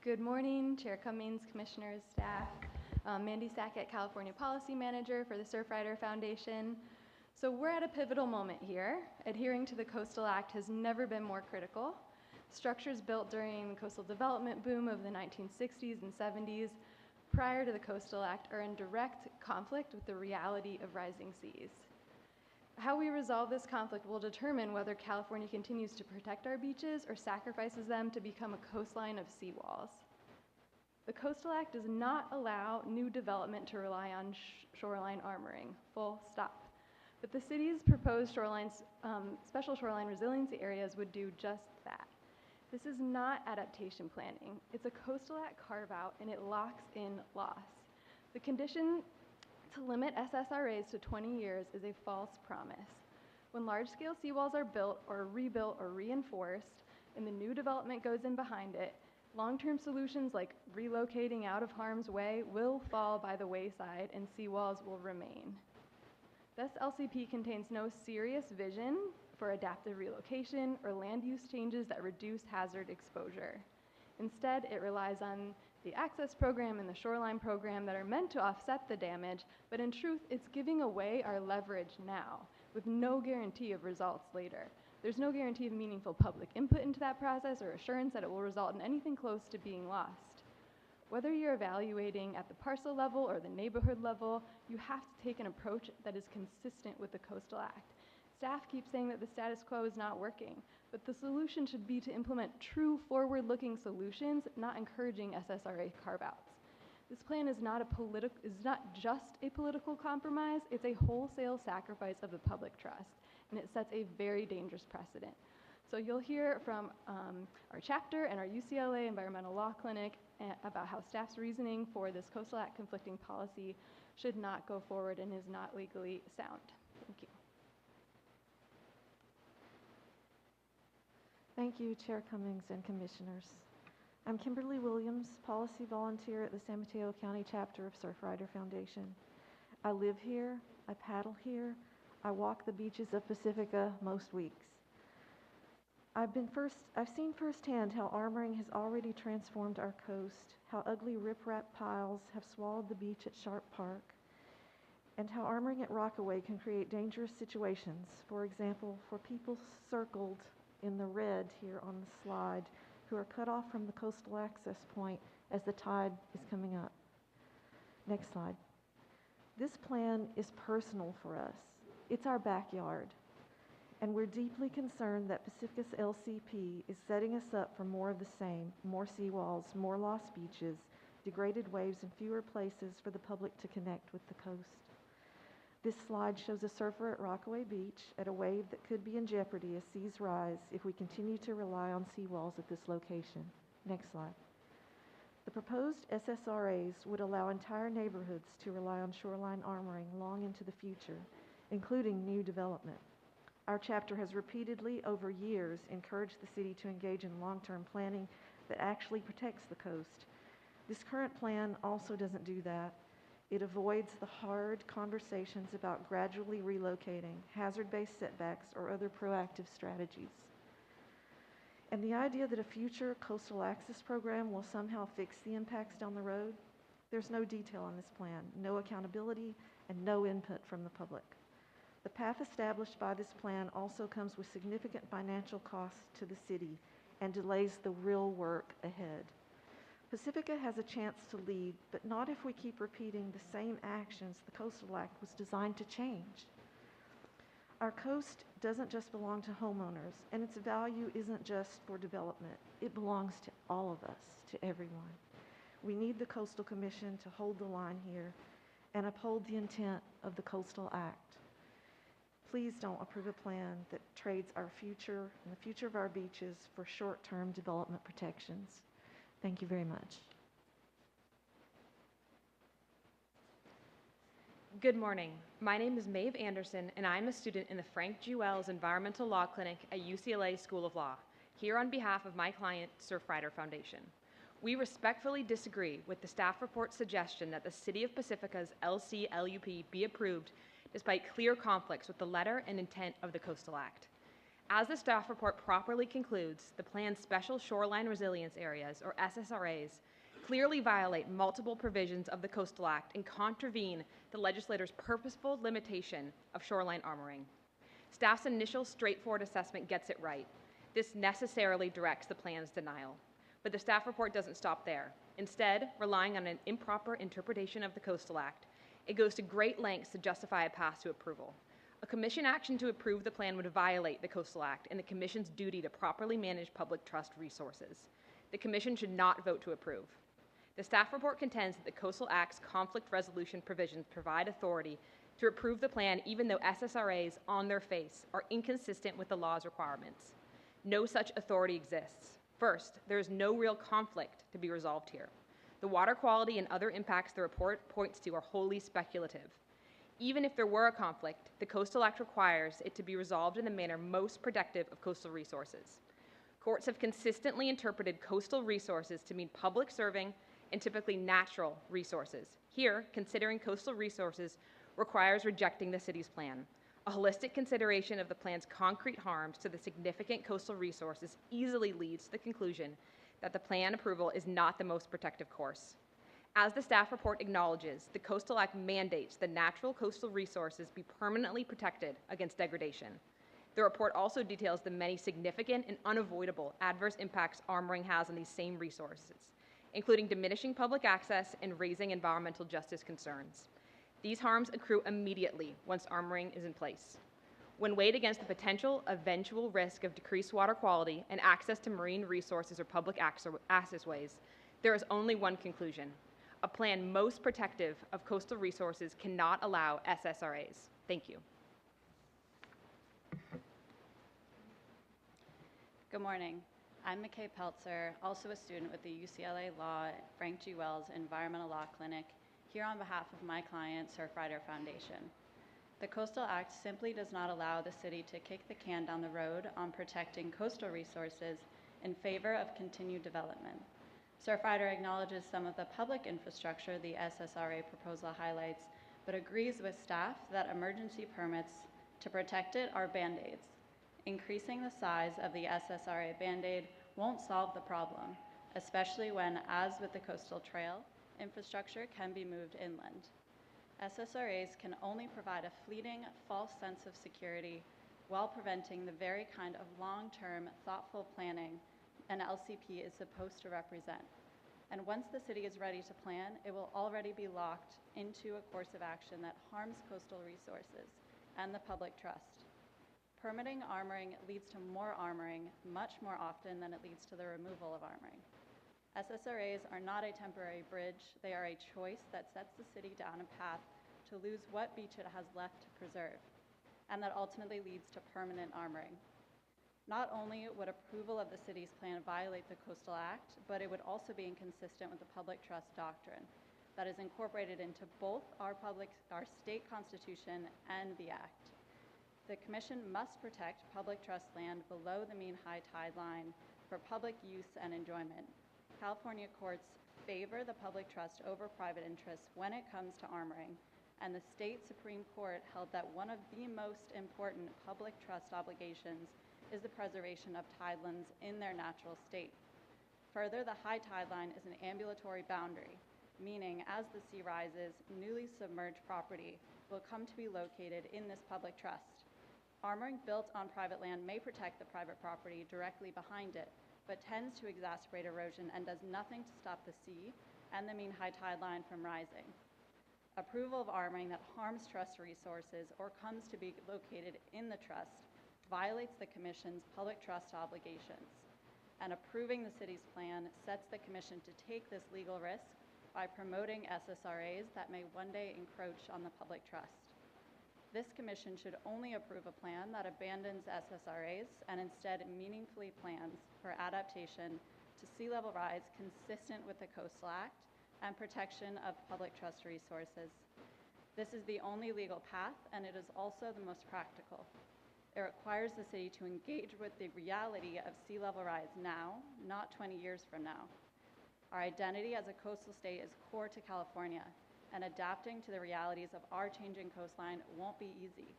Good morning, Chair Cummings, Commissioners, staff. Mandy Sackett, California Policy Manager for the Surfrider Foundation. So we're at a pivotal moment here. Adhering to the Coastal Act has never been more critical. Structures built during the coastal development boom of the 1960s and 70s prior to the Coastal Act are in direct conflict with the reality of rising seas. How we resolve this conflict will determine whether California continues to protect our beaches or sacrifices them to become a coastline of seawalls. The Coastal Act does not allow new development to rely on shoreline armoring, full stop. But the city's proposed special shoreline resiliency areas would do just that. This is not adaptation planning. It's a Coastal Act carve-out, and it locks in loss. The condition to limit SSRAs to 20 years is a false promise. When large-scale seawalls are built or rebuilt or reinforced, and the new development goes in behind it, long-term solutions like relocating out of harm's way will fall by the wayside and seawalls will remain. This LCP contains no serious vision for adaptive relocation or land use changes that reduce hazard exposure. Instead, it relies on the access program and the shoreline program that are meant to offset the damage, but in truth, it's giving away our leverage now with no guarantee of results later. There's no guarantee of meaningful public input into that process or assurance that it will result in anything close to being lost. Whether you're evaluating at the parcel level or the neighborhood level, you have to take an approach that is consistent with the Coastal Act. Staff keeps saying that the status quo is not working, but the solution should be to implement true forward-looking solutions, not encouraging SSRA carve-outs. This plan is not just a political compromise, it's a wholesale sacrifice of the public trust, and it sets a very dangerous precedent. So you'll hear from our chapter and our UCLA Environmental Law Clinic about how staff's reasoning for this Coastal Act conflicting policy should not go forward and is not legally sound. Thank you. Thank you, Chair Cummings and Commissioners. I'm Kimberly Williams, Policy Volunteer at the San Mateo County Chapter of Surfrider Foundation. I live here, I paddle here, I walk the beaches of Pacifica most weeks. I've seen firsthand how armoring has already transformed our coast, how ugly riprap piles have swallowed the beach at Sharp Park, and how armoring at Rockaway can create dangerous situations, for example, for people circled in the red here on the slide who are cut off from the coastal access point as the tide is coming up. Next slide. This plan is personal for us. It's our backyard. And we're deeply concerned that Pacifica's LCP is setting us up for more of the same, more seawalls, more lost beaches, degraded waves, and fewer places for the public to connect with the coast. This slide shows a surfer at Rockaway Beach at a wave that could be in jeopardy as seas rise if we continue to rely on seawalls at this location. Next slide. The proposed SSRAs would allow entire neighborhoods to rely on shoreline armoring long into the future, including new development. Our chapter has repeatedly, over years, encouraged the city to engage in long-term planning that actually protects the coast. This current plan also doesn't do that. It avoids the hard conversations about gradually relocating, hazard-based setbacks, or other proactive strategies. And the idea that a future coastal access program will somehow fix the impacts down the road, there's no detail on this plan, no accountability, and no input from the public. The path established by this plan also comes with significant financial costs to the city and delays the real work ahead. Pacifica has a chance to lead, but not if we keep repeating the same actions the Coastal Act was designed to change. Our coast doesn't just belong to homeowners, and its value isn't just for development. It belongs to all of us, to everyone. We need the Coastal Commission to hold the line here and uphold the intent of the Coastal Act. Please don't approve a plan that trades our future and the future of our beaches for short-term development protections. Thank you very much. Good morning. My name is Maeve Anderson, and I'm a student in the Frank G. Wells Environmental Law Clinic at UCLA School of Law, here on behalf of my client, Surfrider Foundation. We respectfully disagree with the staff report's suggestion that the City of Pacifica's LCLUP be approved despite clear conflicts with the letter and intent of the Coastal Act. As the staff report properly concludes, the plan's Special Shoreline Resilience Areas, or SSRAs, clearly violate multiple provisions of the Coastal Act and contravene the legislator's purposeful limitation of shoreline armoring. Staff's initial straightforward assessment gets it right. This necessarily directs the plan's denial. But the staff report doesn't stop there. Instead, relying on an improper interpretation of the Coastal Act, it goes to great lengths to justify a path to approval. A commission action to approve the plan would violate the Coastal Act and the commission's duty to properly manage public trust resources. The commission should not vote to approve. The staff report contends that the Coastal Act's conflict resolution provisions provide authority to approve the plan even though SSRAs on their face are inconsistent with the law's requirements. No such authority exists. First, there is no real conflict to be resolved here. The water quality and other impacts the report points to are wholly speculative. Even if there were a conflict, the Coastal Act requires it to be resolved in the manner most protective of coastal resources. Courts have consistently interpreted coastal resources to mean public serving and typically natural resources. Here, considering coastal resources requires rejecting the city's plan. A holistic consideration of the plan's concrete harms to the significant coastal resources easily leads to the conclusion that the plan approval is not the most protective course. As the staff report acknowledges, the Coastal Act mandates the natural coastal resources be permanently protected against degradation. The report also details the many significant and unavoidable adverse impacts armoring has on these same resources, including diminishing public access and raising environmental justice concerns. These harms accrue immediately once armoring is in place. When weighed against the potential eventual risk of decreased water quality and access to marine resources or public accessways, there is only one conclusion. A plan most protective of coastal resources cannot allow SSRAs. Thank you. Good morning. I'm McKay Peltzer, also a student with the UCLA Law Frank G. Wells Environmental Law Clinic, here on behalf of my client, Surfrider Foundation. The Coastal Act simply does not allow the city to kick the can down the road on protecting coastal resources in favor of continued development. Surfrider acknowledges some of the public infrastructure the SSRA proposal highlights, but agrees with staff that emergency permits to protect it are Band-Aids. Increasing the size of the SSRA Band-Aid won't solve the problem, especially when, as with the coastal trail, infrastructure can be moved inland. SSRAs can only provide a fleeting, false sense of security while preventing the very kind of long-term, thoughtful planning an LCP is supposed to represent. And once the city is ready to plan, it will already be locked into a course of action that harms coastal resources and the public trust. Permitting armoring leads to more armoring much more often than it leads to the removal of armoring. SSRAs are not a temporary bridge, they are a choice that sets the city down a path to lose what beach it has left to preserve, and that ultimately leads to permanent armoring. Not only would approval of the city's plan violate the Coastal Act, but it would also be inconsistent with the public trust doctrine that is incorporated into both our state constitution and the Act. The Commission must protect public trust land below the mean high tide line for public use and enjoyment. California courts favor the public trust over private interests when it comes to armoring, and the state Supreme Court held that one of the most important public trust obligations is the preservation of tidelands in their natural state. Further, the high tide line is an ambulatory boundary, meaning as the sea rises, newly submerged property will come to be located in this public trust. Armoring built on private land may protect the private property directly behind it, but tends to exacerbate erosion and does nothing to stop the sea and the mean high tide line from rising. Approval of armoring that harms trust resources or comes to be located in the trust violates the Commission's public trust obligations, and approving the city's plan sets the Commission to take this legal risk by promoting SSRAs that may one day encroach on the public trust. This Commission should only approve a plan that abandons SSRAs and instead meaningfully plans for adaptation to sea level rise consistent with the Coastal Act and protection of public trust resources. This is the only legal path, and it is also the most practical. It requires the city to engage with the reality of sea level rise now, not 20 years from now. Our identity as a coastal state is core to California, and adapting to the realities of our changing coastline won't be easy,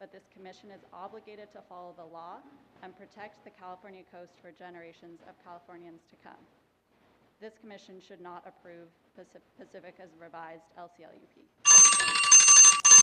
but this commission is obligated to follow the law and protect the California coast for generations of Californians to come. This commission should not approve Pacifica's revised LCLUP.